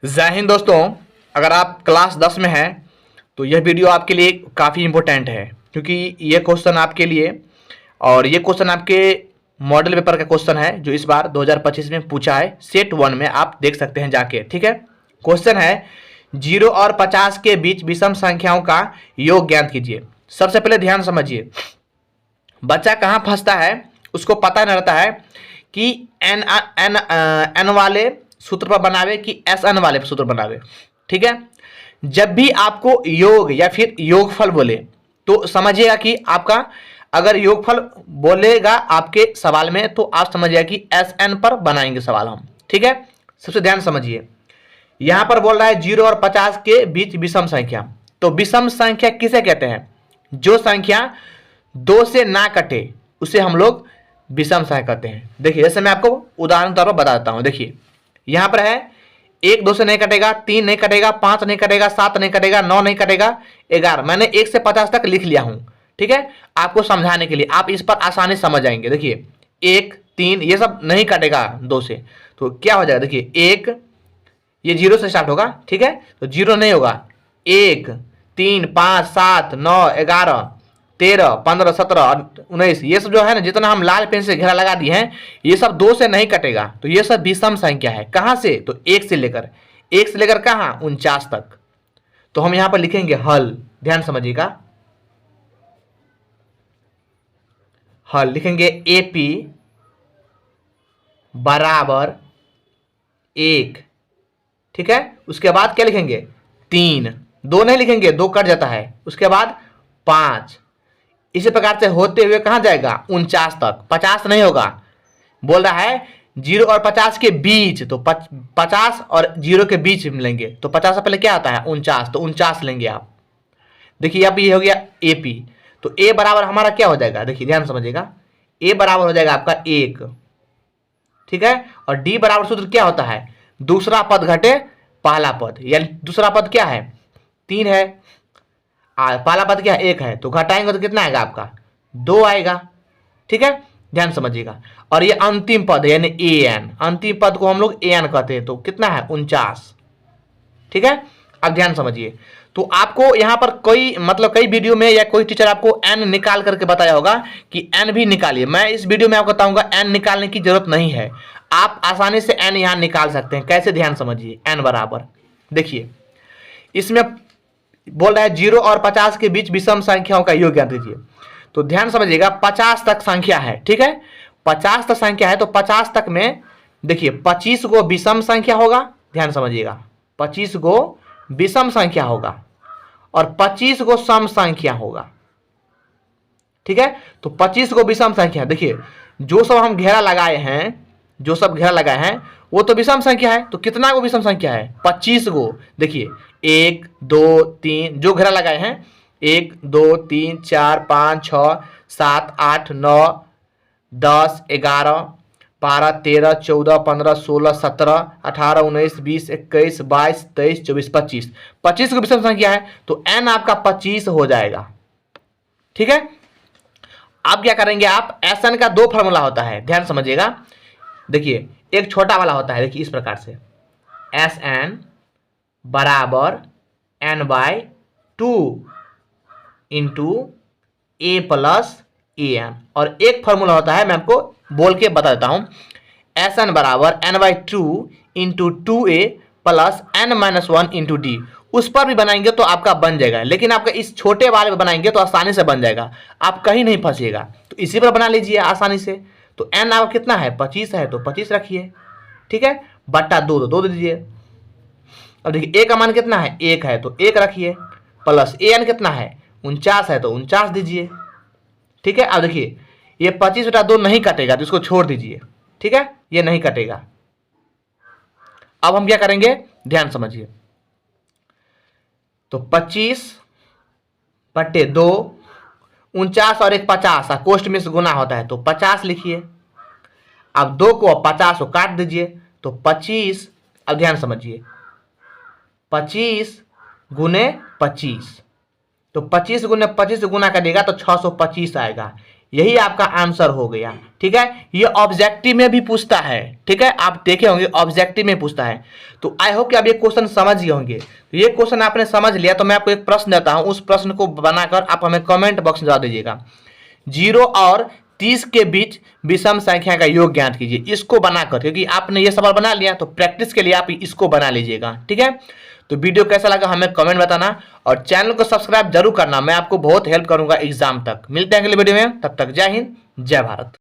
जय हिंद दोस्तों। अगर आप क्लास 10 में हैं तो यह वीडियो आपके लिए काफ़ी इम्पोर्टेंट है, क्योंकि ये क्वेश्चन आपके लिए और ये क्वेश्चन आपके मॉडल पेपर का क्वेश्चन है जो इस बार 2025 में पूछा है। सेट 1 में आप देख सकते हैं जाके। ठीक है, क्वेश्चन है 0 और 50 के बीच विषम संख्याओं का योग ज्ञात कीजिए। सबसे पहले ध्यान समझिए, बच्चा कहाँ फंसता है, उसको पता नहीं रहता है कि एन एन एन वाले सूत्र पर बनावे कि एस एन वाले सूत्र बनावे। ठीक है, जब भी आपको योग या फिर योगफल बोले तो समझिएगा कि आपका अगर योगफल बोलेगा आपके सवाल में तो आप समझिएगा कि एस एन पर बनाएंगे सवाल हम। ठीक है, सबसे ध्यान समझिए, यहां पर बोल रहा है 0 और 50 के बीच विषम संख्या। तो विषम संख्या किसे कहते हैं? जो संख्या 2 से ना कटे उसे हम लोग विषम संख्या कहते हैं। देखिए, जैसे मैं आपको उदाहरण तौर पर बता देता हूं। देखिए, यहां पर है 1 2 से नहीं कटेगा, 3 नहीं कटेगा, 5 नहीं कटेगा, 7 नहीं कटेगा, 9 नहीं कटेगा, 11। मैंने 1 से 50 तक लिख लिया हूं। ठीक है, आपको समझाने के लिए, आप इस पर आसानी समझ जाएंगे। देखिए 1 3 ये सब नहीं कटेगा 2 से, तो क्या हो जाएगा? देखिए 1 ये 0 से स्टार्ट होगा। ठीक है, तो 0 नहीं होगा। 1 3 5 7 9 11 13 15 17 19 ये सब जो है ना, जितना हम लाल पेन से घेरा लगा दिए हैं, ये सब 2 से नहीं कटेगा। तो ये सब विषम संख्या है। कहां से? तो 1 से लेकर कहां? 49 तक। तो हम यहां पर लिखेंगे हल। ध्यान समझिएगा, हल लिखेंगे AP बराबर 1। ठीक है, उसके बाद क्या लिखेंगे? 3। 2 नहीं लिखेंगे, 2 कट जाता है। उसके बाद 5। इसी प्रकार से होते हुए कहां जाएगा? 49 तक। 50 नहीं होगा। बोल रहा है 0 और 50 के बीच, तो 50 और 0 के बीच लेंगे। तो 50 से पहले क्या आता है? 49, तो 49 लेंगे आप। देखिए अब ये हो गया AP। तो A बराबर हमारा क्या हो जाएगा? देखिए ध्यान समझिएगा, A बराबर हो जाएगा आपका 1। ठीक है, और D बराबर सूत्र क्या होता है? दूसरा पद घटे पहला पद, यानी दूसरा पद क्या है? 3 है, पहला पद क्या है? 1 है। तो घटाएंगे तो कितना आएगा आपका? 2 आएगा। ठीक है, ध्यान समझिएगा। और ये अंतिम पद है यानी AN, अंतिम पद को हम लोग AN कहते हैं। तो कितना है? 49। ठीक है, अब ध्यान समझिए। तो आपको यहां पर कई वीडियो में या कोई टीचर आपको n निकाल करके बताया होगा कि n भी निकालिए। मैं इस वीडियो में आपको बताऊंगा n निकालने की जरूरत नहीं है, आप आसानी से n यहां निकाल सकते हैं। कैसे? ध्यान समझिए, n बराबर, देखिए इसमें बोल रहा है 0 और 50 के बीच विषम संख्याओं का योग ज्ञात कीजिए। तो ध्यान समझिएगा, 50 तक संख्या है। ठीक है, 50 तक संख्या है, तो 50 तक में देखिए 25 को विषम संख्या होगा। ध्यान समझिएगा, 25 को विषम संख्या होगा और 25 को सम संख्या होगा। ठीक है, तो 25 को विषम संख्या, देखिए जो सब हम घेरा लगाए हैं, जो सब घेरा लगाए हैं वो तो विषम संख्या है। तो कितना को विषम संख्या है? 25 को। देखिए 1 2 3 जो घेरा लगाए हैं, 1 2 3 4 5 6 7 8 9 10 11 12 13 14 15 16 17 18 19 20 21 22 23 24 25। 25 को विषम संख्या है, तो n आपका 25 हो जाएगा। ठीक है, अब क्या करेंगे आप? Sn का 2 फॉर्मूला होता है, ध्यान समझिएगा। देखिए एक छोटा वाला होता है, देखिए इस प्रकार से Sn बराबर n/2 into A plus AN। और एक फॉर्मूला होता है, मैं आपको बोल के बता देता हूं, Sn बराबर n/2 into 2A plus n-1 into D। उस पर भी बनाएंगे तो आपका बन जाएगा, लेकिन आपका इस छोटे वाले में बनाएंगे तो आसानी से बन जाएगा, आप कहीं नहीं फंसिएगा। तो इसी पर बना लीजिए आसानी से। तो n आपका कितना है? 25 है, तो 25 रखिए। ठीक है, बट्टा 2 तो 2 दीजिए। अब देखिए A का मान कितना है? 1 है, तो 1 रखिए, प्लस AN कितना है? 49 है, तो 49 दीजिए। ठीक है, अब देखिए ये 25/2 नहीं कटेगा, तो इसको छोड़ दीजिए। ठीक है, ये नहीं कटेगा। अब हम क्या करेंगे? ध्यान समझिए, तो 25/2, 49 और 1 50, कोष्ठ में से गुना होता है, तो 50 लिखिए। अब 2 को 50 को काट दीजिए, तो 25। अब ध्यान समझिए, 25 गुने 25, तो 25 गुने 25 गुना करिएगा तो 625 आएगा। यही आपका आंसर हो गया। ठीक है, ये ऑब्जेक्टिव में भी पूछता है। ठीक है, आप देखे होंगे ऑब्जेक्टिव में पूछता है। तो आई होप कि आप ये क्वेश्चन समझ गए होंगे। तो ये क्वेश्चन आपने समझ लिया तो मैं आपको एक प्रश्न देता हूं, उस प्रश्न को बनाकर आप हमें कमेंट बॉक्स में जवाब दीजिएगा। 0 और 30 के बीच विषम संख्या का योग ज्ञात कीजिए। इसको बनाकर, क्योंकि आपने ये सवाल बना लिया तो प्रैक्टिस के लिए आप इसको बना लीजिएगा। ठीक है, तो वीडियो कैसा लगा हमें कमेंट बताना और चैनल को सब्सक्राइब जरूर करना। मैं आपको बहुत हेल्प करूंगा एग्जाम तक। मिलते हैं अगले वीडियो में, तब तक जय हिंद जय भारत।